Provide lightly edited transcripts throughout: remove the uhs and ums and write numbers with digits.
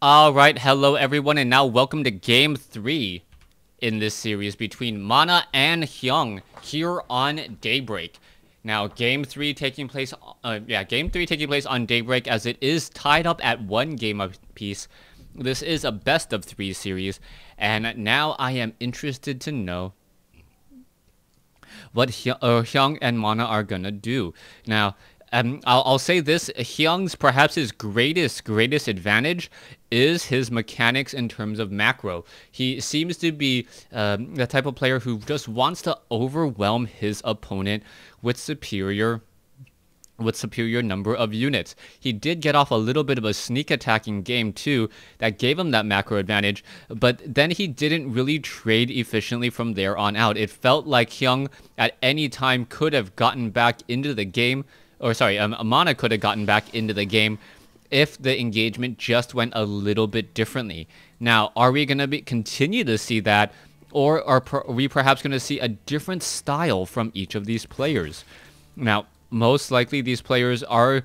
Alright, hello everyone, and now welcome to Game 3 in this series between Mana and Hyun here on Daybreak. Now, Game 3 taking place on Daybreak as it is tied up at one game apiece. This is a best of 3 series, and now I am interested to know what Hyun and Mana are gonna do. Now, I'll say this: Hyun's perhaps his greatest advantage is his mechanics in terms of macro. He seems to be the type of player who just wants to overwhelm his opponent with superior number of units. He did get off a little bit of a sneak attacking game too that gave him that macro advantage, but then he didn't really trade efficiently from there on out. It felt like Hyun at any time could have gotten back into the game, or sorry, Mana could have gotten back into the game if the engagement just went a little bit differently. Now, are we going to continue to see that, or are we perhaps going to see a different style from each of these players? Now, most likely these players are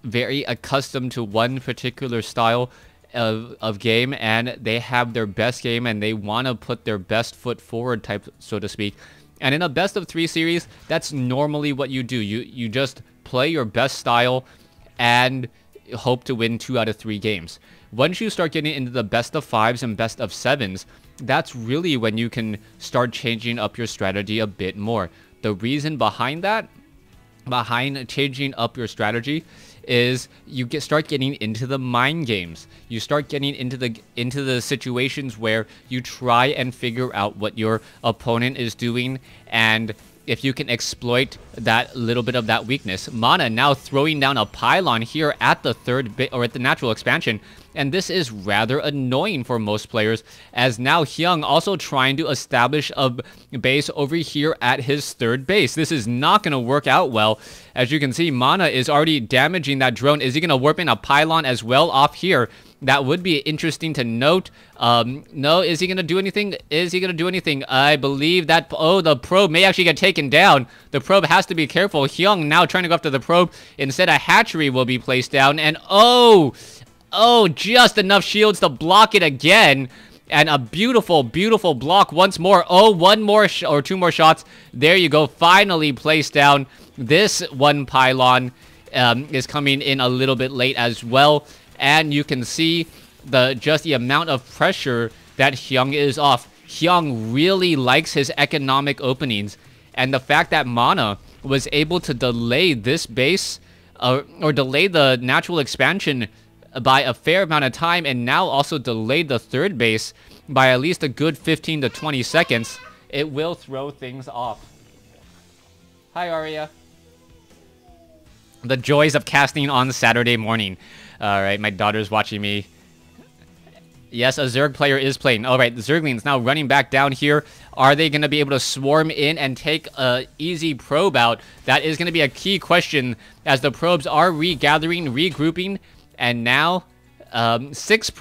very accustomed to one particular style of game, and they have their best game and they want to put their best foot forward, type, so to speak. And in a best of 3 series, that's normally what you do. You just play your best style and hope to win 2 out of 3 games. Once you start getting into the best of 5s and best of 7s, that's really when you can start changing up your strategy a bit more. The reason behind changing up your strategy is you start getting into the mind games. You start getting into the situations where you try and figure out what your opponent is doing, and if you can exploit that little bit of that weakness. Mana now throwing down a pylon here at the third bit, or at the natural expansion, and this is rather annoying for most players, as now Hyun also trying to establish a base over here at his third base. This is not going to work out well. As you can see, Mana is already damaging that drone. Is he going to warp in a pylon as well off here? That would be interesting to note. No, is he going to do anything? I believe that, the probe may actually get taken down. The probe has to be careful. Hyun now trying to go after the probe. Instead, a hatchery will be placed down, and just enough shields to block it again. And a beautiful block once more. One more or 2 more shots. There you go. Finally placed down. This one pylon is coming in a little bit late as well. And you can see the amount of pressure that Hyun is off. Hyun really likes his economic openings. And the fact that Mana was able to delay this base, or delay the natural expansion by a fair amount of time, and now also delayed the third base by at least a good 15 to 20 seconds, it will throw things off. Hi, Arya. The joys of casting on Saturday morning. Alright, my daughter's watching me. Yes, a Zerg player is playing. Alright, the Zerglings now running back down here. Are they going to be able to swarm in and take an easy probe out? That is going to be a key question, as the probes are regathering, regrouping. And now, 6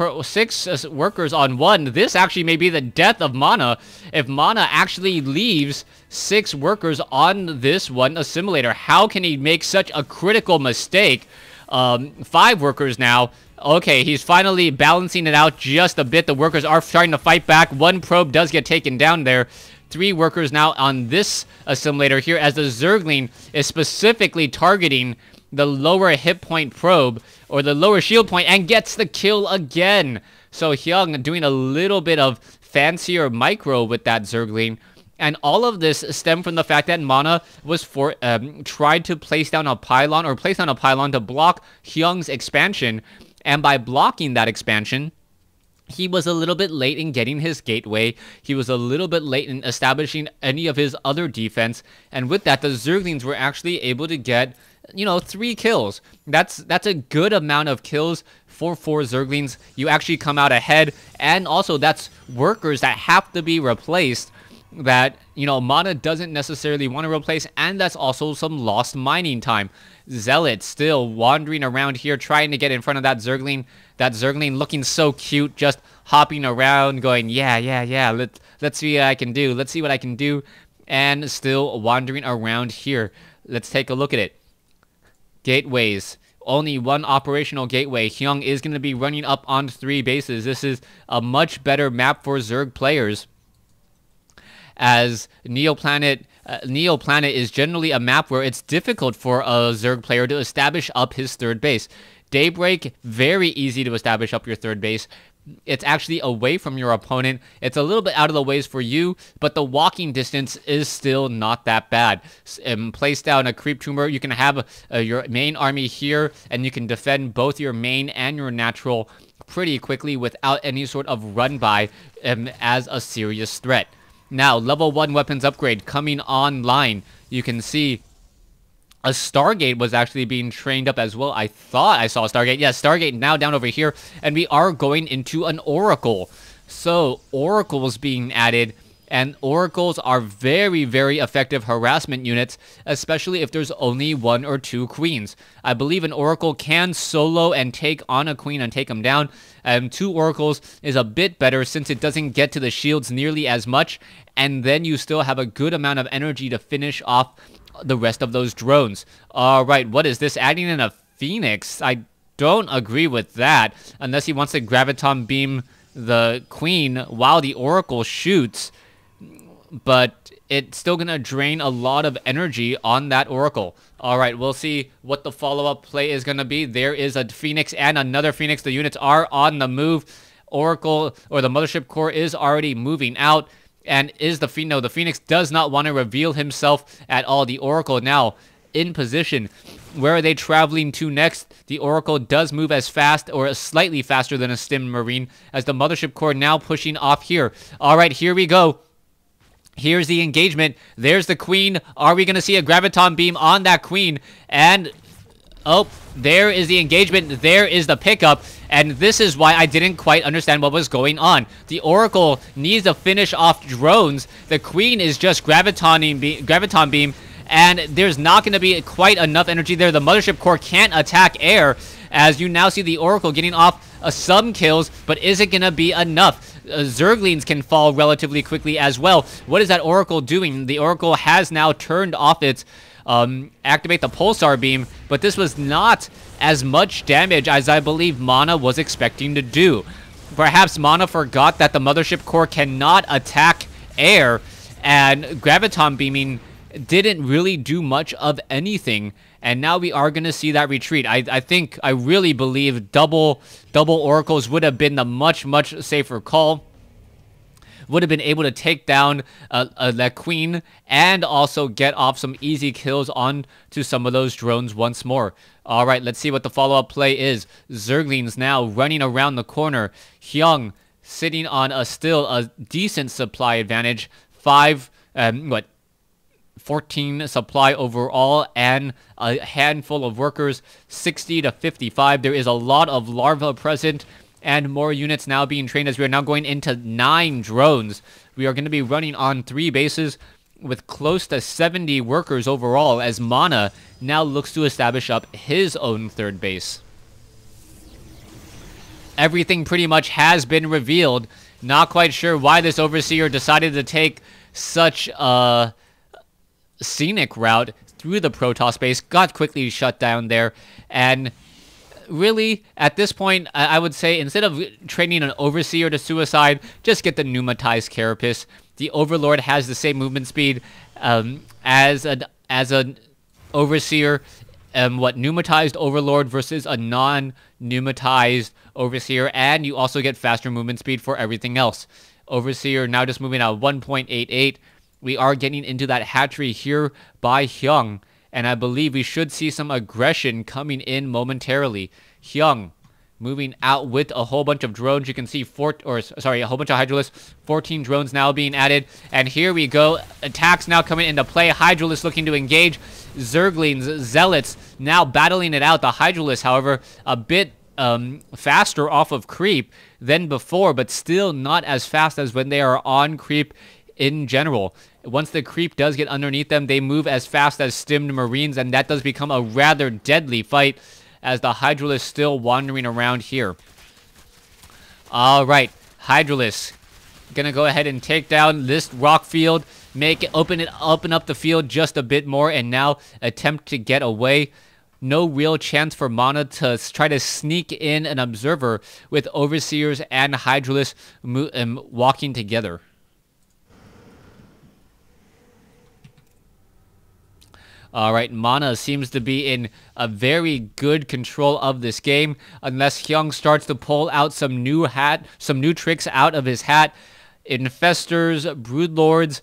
workers on 1. This actually may be the death of Mana. If Mana actually leaves 6 workers on this one assimilator, how can he make such a critical mistake? 5 workers now. Okay, he's finally balancing it out just a bit. The workers are trying to fight back. 1 probe does get taken down there. 3 workers now on this assimilator here, as the Zergling is specifically targeting the lower hit point probe, or the lower shield point, and gets the kill again. So Hyun doing a little bit of fancier micro with that Zergling. And all of this stemmed from the fact that Mana was tried to place down a pylon to block Hyun's expansion. And by blocking that expansion, he was a little bit late in getting his gateway. He was a little bit late in establishing any of his other defense. And with that, the Zerglings were actually able to get, 3 kills. That's a good amount of kills for 4 Zerglings. You actually come out ahead. And also, that's workers that have to be replaced that, Mana doesn't necessarily want to replace, and that's also some lost mining time. Zealot still wandering around here, trying to get in front of that Zergling. That Zergling looking so cute, just hopping around, going, yeah, let's see what I can do, and still wandering around here. Let's take a look at it. Gateways. only one operational gateway. Hyun is going to be running up on 3 bases. This is a much better map for Zerg players, as Neoplanet is generally a map where it's difficult for a Zerg player to establish up his 3rd base. Daybreak, very easy to establish up your 3rd base. It's actually away from your opponent. It's a little bit out of the ways for you, but the walking distance is still not that bad. Place down a creep tumor. You can have your main army here, and you can defend both your main and your natural pretty quickly without any sort of run by as a serious threat. Now, level 1 weapons upgrade coming online. You can see a Stargate was actually being trained up as well. I thought I saw a Stargate. Yeah, Stargate now down over here. And we are going into an Oracle. So, Oracles being added. And Oracles are very, very effective harassment units, especially if there's only 1 or 2 queens. I believe an Oracle can solo and take on a queen and take them down. 2 Oracles is a bit better since it doesn't get to the shields nearly as much. And then you still have a good amount of energy to finish off the rest of those drones. Alright, what is this? Adding in a Phoenix? I don't agree with that. Unless he wants to Graviton Beam the Queen while the Oracle shoots. But it's still going to drain a lot of energy on that Oracle. Alright, we'll see what the follow-up play is going to be. There is a Phoenix and another Phoenix. The units are on the move. Oracle, or the Mothership Core, is already moving out. And the Phoenix does not want to reveal himself at all. The Oracle now in position. Where are they traveling to next? The Oracle does move as fast, or slightly faster than a Stim Marine, as the Mothership Core now pushing off here. Alright, here we go. Here's the engagement. There's the Queen. Are we going to see a Graviton Beam on that Queen? And, oh, there is the engagement. There is the pickup. And this is why I didn't quite understand what was going on. The Oracle needs to finish off drones. The Queen is just Graviton Beam. And there's not going to be quite enough energy there. The Mothership Core can't attack air, as you now see the Oracle getting off some kills, but is it going to be enough? Zerglings can fall relatively quickly as well. What is that Oracle doing? The Oracle has now turned off its activate the Pulsar Beam, but this was not as much damage as I believe Mana was expecting to do. Perhaps Mana forgot that the Mothership Core cannot attack air, and Graviton Beaming didn't really do much of anything, and now we are going to see that retreat. I really believe double Oracles would have been the much safer call. Would have been able to take down that Queen and also get off some easy kills on to some of those drones once more. Alright, let's see what the follow-up play is. Zerglings now running around the corner. Hyun sitting on still a decent supply advantage. 14 supply overall, and a handful of workers, 60 to 55. There is a lot of larvae present, and more units now being trained as we are now going into 9 drones. We are going to be running on 3 bases with close to 70 workers overall, as Mana now looks to establish up his own 3rd base. Everything pretty much has been revealed. Not quite sure why this Overseer decided to take such a scenic route through the Protoss base. Got quickly shut down there, and really at this point I would say instead of training an Overseer to suicide, just get the pneumatized Carapace. The Overlord has the same movement speed as an Overseer. Pneumatized Overlord versus a non-pneumatized Overseer, and you also get faster movement speed for everything else. Overseer now just moving at 1.88. We are getting into that hatchery here by Hyun, and I believe we should see some aggression coming in momentarily. Hyun moving out with a whole bunch of drones. You can see a whole bunch of Hydralisks. 14 drones now being added, and here we go. Attacks now coming into play. Hydralisks looking to engage. Zerglings, Zealots now battling it out. The Hydralisks, however, a bit faster off of creep than before, but still not as fast as when they are on creep in general. Once the creep does get underneath them, they move as fast as stimmed Marines, and that does become a rather deadly fight as the Hydralisk still wandering around here. Alright, Hydralisk gonna go ahead and take down this rock field, open up the field just a bit more, and now attempt to get away. no real chance for Mana to try to sneak in an observer with Overseers and Hydralisk walking together. Alright, Mana seems to be in a very good control of this game, unless Hyun starts to pull out some new tricks out of his hat. Infestors, Broodlords,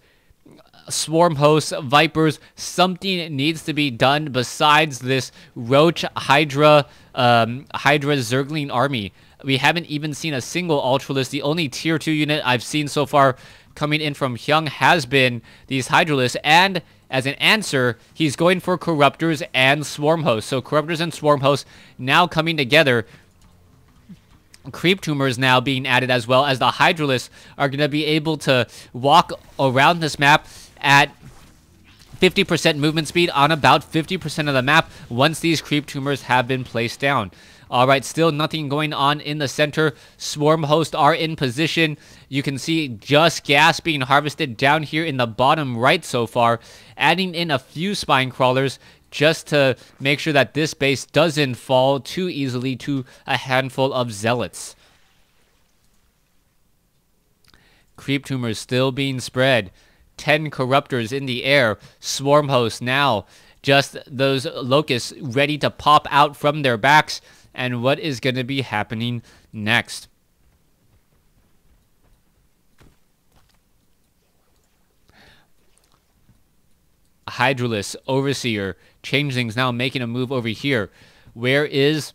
Swarm Hosts, Vipers, something needs to be done besides this Roach Hydra Zergling army. We haven't even seen a single Ultralisk. The only tier 2 unit I've seen so far coming in from Hyun has been these Hydralisks, and as an answer, he's going for Corruptors and Swarm Hosts. So Corruptors and Swarm Hosts now coming together. Creep Tumors now being added, as well as the Hydralisks are going to be able to walk around this map at 50% movement speed on about 50% of the map once these Creep Tumors have been placed down. Alright, still nothing going on in the center. Swarm Hosts are in position. You can see just gas being harvested down here in the bottom right so far. Adding in a few Spine Crawlers just to make sure that this base doesn't fall too easily to a handful of Zealots. Creep Tumors still being spread. 10 Corruptors in the air. Swarm Hosts now. Just those Locusts ready to pop out from their backs. And what is going to be happening next? Hydralisk, Overseer, Changelings now making a move over here. Where is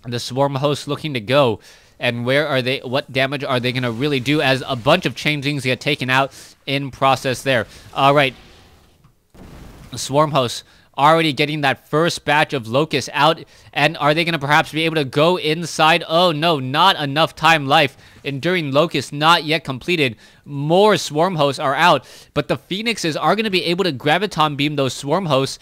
the Swarm Host looking to go? And where are they? What damage are they going to really do as a bunch of Changelings get taken out in process there? All right. Swarm Hosts already getting that first batch of Locusts out. And are they going to perhaps be able to go inside? Oh, no, not enough time life. Enduring Locust not yet completed. More Swarm Hosts are out. But the Phoenixes are going to be able to Graviton Beam those Swarm Hosts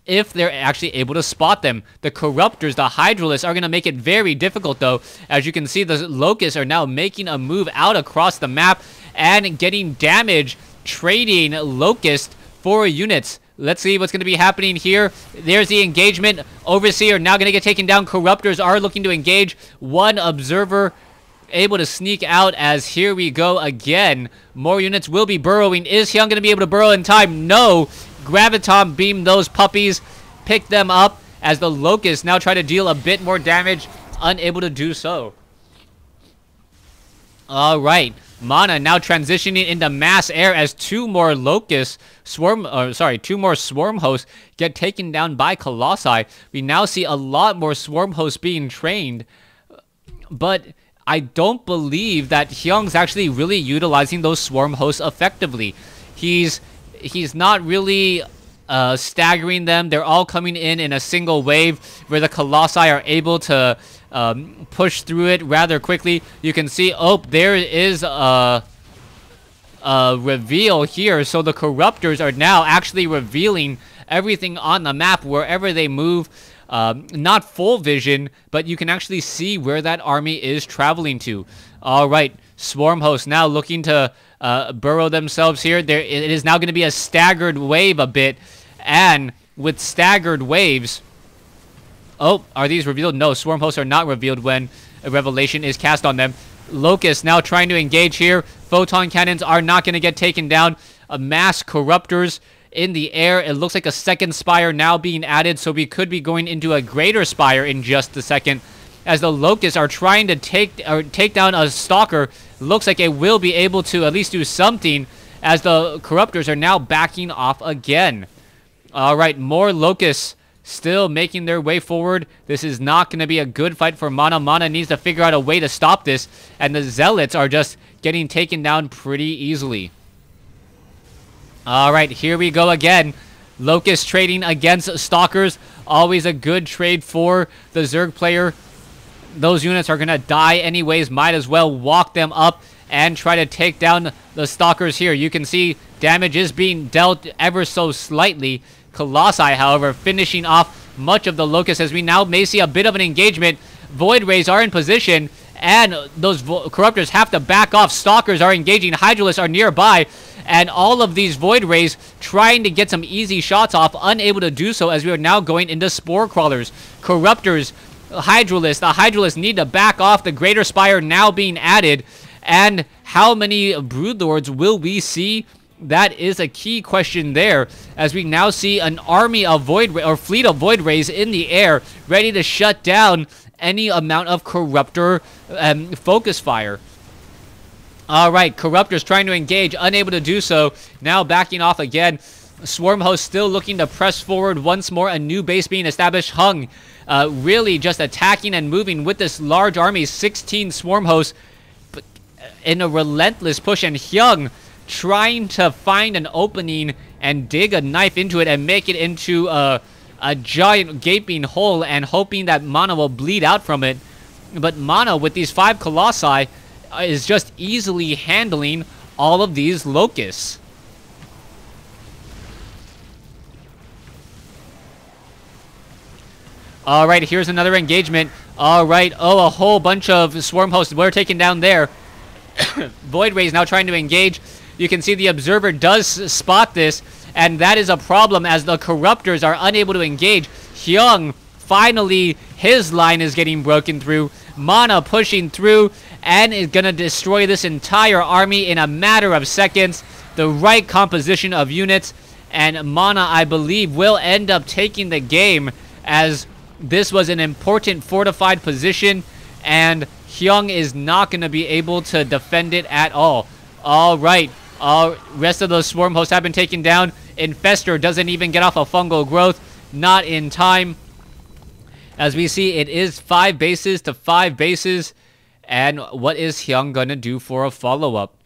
if they're actually able to spot them. The Corruptors, the Hydralisks, are going to make it very difficult, though. As you can see, the Locusts are now making a move out across the map and getting damage, trading Locust for units. Let's see what's going to be happening here. There's the engagement. Overseer now going to get taken down. Corruptors are looking to engage. One Observer able to sneak out, as here we go again. More units will be burrowing. Is Hyun going to be able to burrow in time? No. Graviton Beam those puppies. Pick them up as the Locusts now try to deal a bit more damage. Unable to do so. All right. Mana now transitioning into mass air as two more Swarm Hosts get taken down by Colossi. We now see a lot more Swarm Hosts being trained, but I don't believe that Hyung's actually really utilizing those Swarm Hosts effectively. He's not really staggering them. They're all coming in a single wave where the Colossi are able to push through it rather quickly. You can see, oh, there is a reveal here. So the Corruptors are now actually revealing everything on the map wherever they move. Not full vision, but you can actually see where that army is traveling to. All right, Swarm Hosts now looking to burrow themselves here. It is now going to be a staggered wave a bit, and with staggered waves, oh, are these revealed? No, Swarm Hosts are not revealed when a revelation is cast on them. Locusts now trying to engage here. Photon Cannons are not going to get taken down. Mass Corruptors in the air. It looks like a second Spire now being added, so we could be going into a greater Spire in just a second. As the Locusts are trying to take down a Stalker, looks like it will be able to at least do something, as the Corruptors are now backing off again. All right, more Locusts still making their way forward. This is not going to be a good fight for Mana. Mana needs to figure out a way to stop this, and the Zealots are just getting taken down pretty easily. All right, here we go again. Locust trading against Stalkers. Always a good trade for the Zerg player. Those units are going to die anyways. Might as well walk them up and try to take down the Stalkers here. You can see damage is being dealt ever so slightly. Colossi, however, finishing off much of the Locust, as we now may see a bit of an engagement. Void Rays are in position, and those Corruptors have to back off. Stalkers are engaging. Hydralisks are nearby, and all of these Void Rays trying to get some easy shots off, unable to do so as we are now going into Spore Crawlers. Corruptors, Hydralisks. The Hydralisks need to back off. The Greater Spire now being added, and how many Broodlords will we see? That is a key question there, as we now see an army of fleet of Void Rays in the air, ready to shut down any amount of Corruptor focus fire. Alright, Corruptors trying to engage, unable to do so. Now backing off again. Swarm Host still looking to press forward once more. A new base being established. Hung really just attacking and moving with this large army. 16 Swarm Hosts in a relentless push, and Hyun trying to find an opening and dig a knife into it and make it into a giant gaping hole, and hoping that Mana will bleed out from it. But Mana, with these 5 Colossi, is just easily handling all of these Locusts. Alright, here's another engagement. Alright, oh, a whole bunch of Swarm Hosts were taken down there. Void Rays now trying to engage. You can see the Observer does spot this, and that is a problem as the Corruptors are unable to engage. Hyun, finally, his line is getting broken through. Mana pushing through and is going to destroy this entire army in a matter of seconds. The right composition of units, and Mana, I believe, will end up taking the game, as this was an important fortified position, and Hyun is not going to be able to defend it at all. Alright. Rest of those Swarm Hosts have been taken down. Infestor doesn't even get off a fungal growth. Not in time. As we see, it is 5 bases to 5 bases. And what is Hyun gonna do for a follow-up?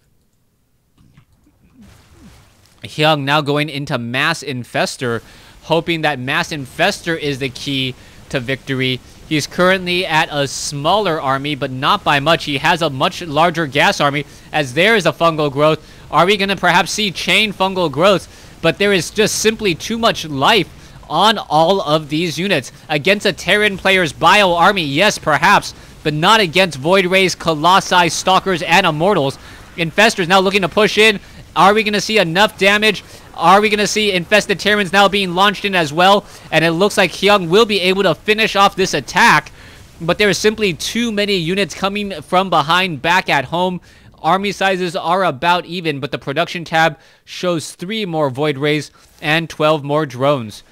Hyun now going into Mass Infestor, hoping that Mass Infestor is the key to victory. He's currently at a smaller army, but not by much. He has a much larger gas army, as there is a fungal growth. Are we going to perhaps see chain fungal growth? But there is just simply too much life on all of these units. Against a Terran player's bio army, yes, perhaps, but not against Void Rays, Colossi, Stalkers, and Immortals. Infestors now looking to push in. Are we going to see enough damage? Are we going to see Infested Terrans now being launched in as well? And it looks like Hyun will be able to finish off this attack. But there are simply too many units coming from behind back at home. Army sizes are about even, but the production tab shows 3 more Void Rays and 12 more drones.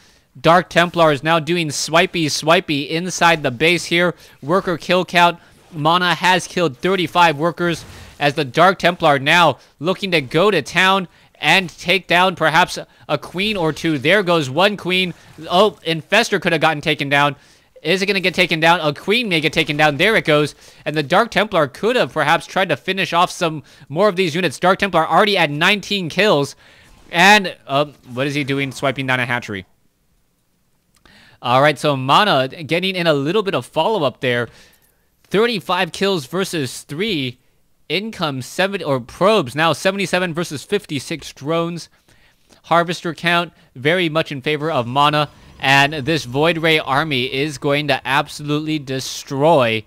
Dark Templar is now doing swipey inside the base here. Worker kill count. Mana has killed 35 workers, as the Dark Templar now looking to go to town and take down perhaps a queen or 2. There goes 1 queen. Oh, Infestor could have gotten taken down. Is it going to get taken down? A queen may get taken down. There it goes. And the Dark Templar could have perhaps tried to finish off some more of these units. Dark Templar already at 19 kills. And what is he doing? Swiping down a hatchery. Alright, so Mana getting in a little bit of follow-up there. 35 kills versus 3. Income 70, or probes now 77 versus 56 drones. Harvester count very much in favor of Mana. And this Void Ray army is going to absolutely destroy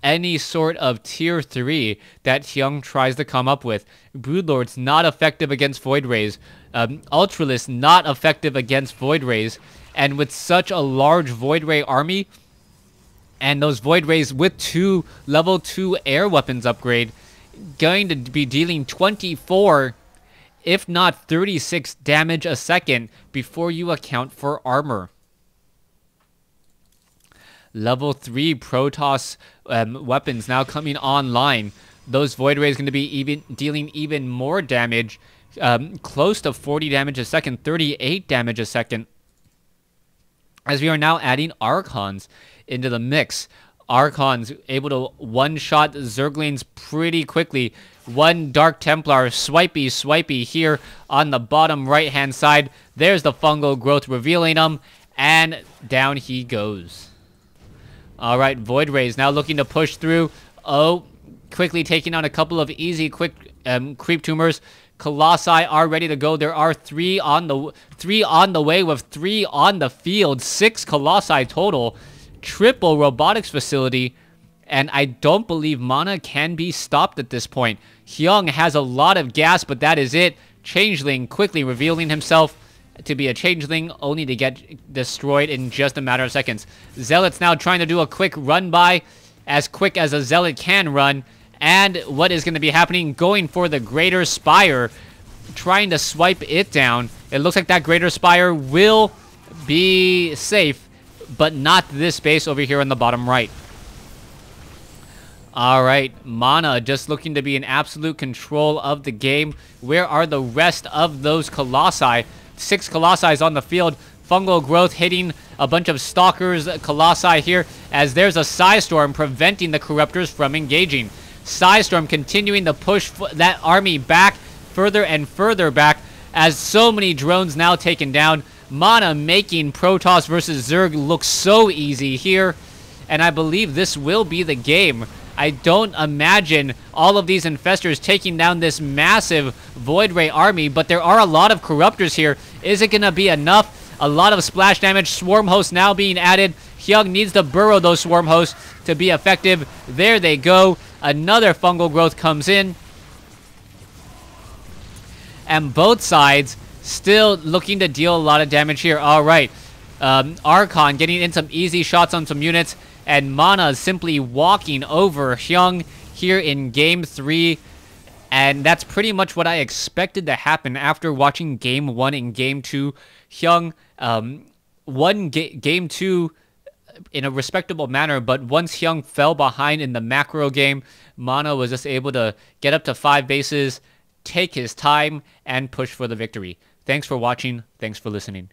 any sort of tier 3 that Hyun tries to come up with. Broodlords not effective against Void Rays. Ultralisk not effective against Void Rays. And with such a large Void Ray army, and those Void Rays with 2 level 2 air weapons upgrade, going to be dealing 24, if not 36 damage a second before you account for armor. Level 3 Protoss weapons now coming online. Those Void Rays going to be dealing even more damage, close to 40 damage a second, 38 damage a second. As we are now adding Archons into the mix. Archons able to one-shot Zerglings pretty quickly. 1 Dark Templar, swipey here on the bottom right-hand side. There's the fungal growth revealing him, and down he goes. Alright, Void Rays now looking to push through. Oh, quickly taking on a couple of easy, quick creep tumors. Colossi are ready to go. There are 3 on the way with 3 on the field. 6 Colossi total. Triple robotics facility. And I don't believe Mana can be stopped at this point. Hyun has a lot of gas, but that is it. Changeling quickly revealing himself to be a changeling, only to get destroyed in just a matter of seconds. Zealot's now trying to do a quick run by, as quick as a Zealot can run. And what is going to be happening? Going for the Greater Spire, trying to swipe it down. It looks like that Greater Spire will be safe, but not this base over here on the bottom right. Alright, Mana just looking to be in absolute control of the game. Where are the rest of those Colossi? 6 Colossi on the field. Fungal growth hitting a bunch of Stalkers, Colossi here, as there's a Psystorm preventing the Corruptors from engaging. Psystorm continuing to push that army back, further and further back, as so many drones now taken down. Mana making Protoss versus Zerg look so easy here, and I believe this will be the game. I don't imagine all of these Infestors taking down this massive Void Ray army, but there are a lot of Corruptors here. Is it going to be enough? A lot of splash damage. Swarm hosts now being added. Hyun needs to burrow those Swarm hosts to be effective. There they go. Another Fungal growth comes in. And both sides still looking to deal a lot of damage here. All right. Archon getting in some easy shots on some units. And Mana simply walking over Hyun here in Game 3. And that's pretty much what I expected to happen after watching Game 1 and Game 2. Hyun won Game 2 in a respectable manner, but once Hyun fell behind in the macro game, Mana was just able to get up to 5 bases, take his time, and push for the victory. Thanks for watching. Thanks for listening.